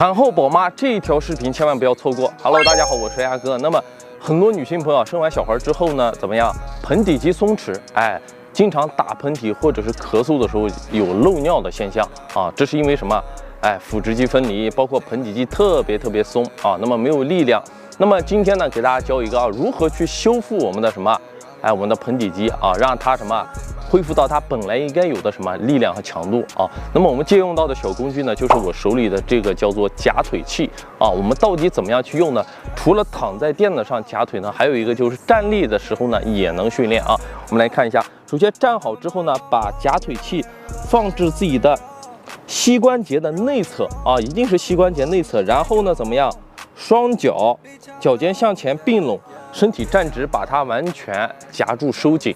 产后宝妈这一条视频千万不要错过。Hello， 大家好，我是鸭哥。那么很多女性朋友生完小孩之后呢，怎么样？盆底肌松弛，经常打喷嚏或者是咳嗽的时候有漏尿的现象啊，这是因为什么？腹直肌分离，包括盆底肌特别松啊，那么没有力量。那么今天呢，给大家教一个如何去修复我们的什么？我们的盆底肌啊，让它什么？恢复到它本来应该有的什么力量和强度啊。那么我们借用到的小工具呢，就是我手里的这个叫做夹腿器啊。我们到底怎么样去用呢？除了躺在垫子上夹腿呢，还有一个就是站立的时候呢也能训练啊。我们来看一下，首先站好之后呢，把夹腿器放置自己的膝关节的内侧啊，一定是膝关节内侧。然后呢，怎么样？双脚脚尖向前并拢，身体站直，把它完全夹住收紧。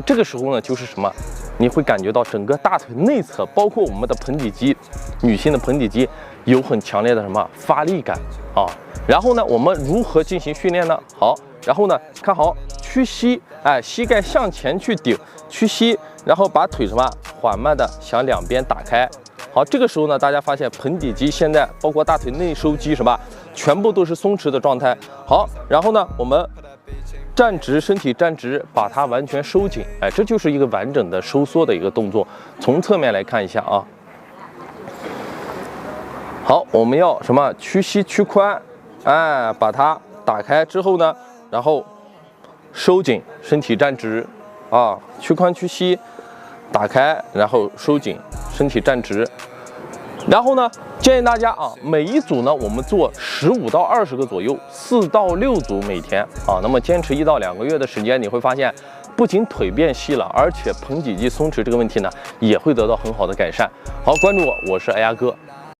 这个时候呢，就是什么？你会感觉到整个大腿内侧，包括我们的盆底肌，女性的盆底肌有很强烈的什么发力感啊。然后呢，我们如何进行训练呢？好，然后呢，看好屈膝，膝盖向前去顶，屈膝，然后把腿什么缓慢的向两边打开。好，这个时候呢，大家发现盆底肌现在包括大腿内收肌什么，全部都是松弛的状态。好，然后呢，我们站直，身体站直，把它完全收紧。这就是一个完整的收缩的一个动作。从侧面来看一下啊。好，我们要什么？屈膝屈髋，把它打开之后呢，然后收紧，身体站直啊，屈髋屈膝，打开，然后收紧，身体站直。然后呢，建议大家啊，每一组呢，我们做15到20个左右，4到6组每天啊。那么坚持1到2个月的时间，你会发现，不仅腿变细了，而且盆底肌松弛这个问题呢，也会得到很好的改善。好，关注我，我是鸭哥。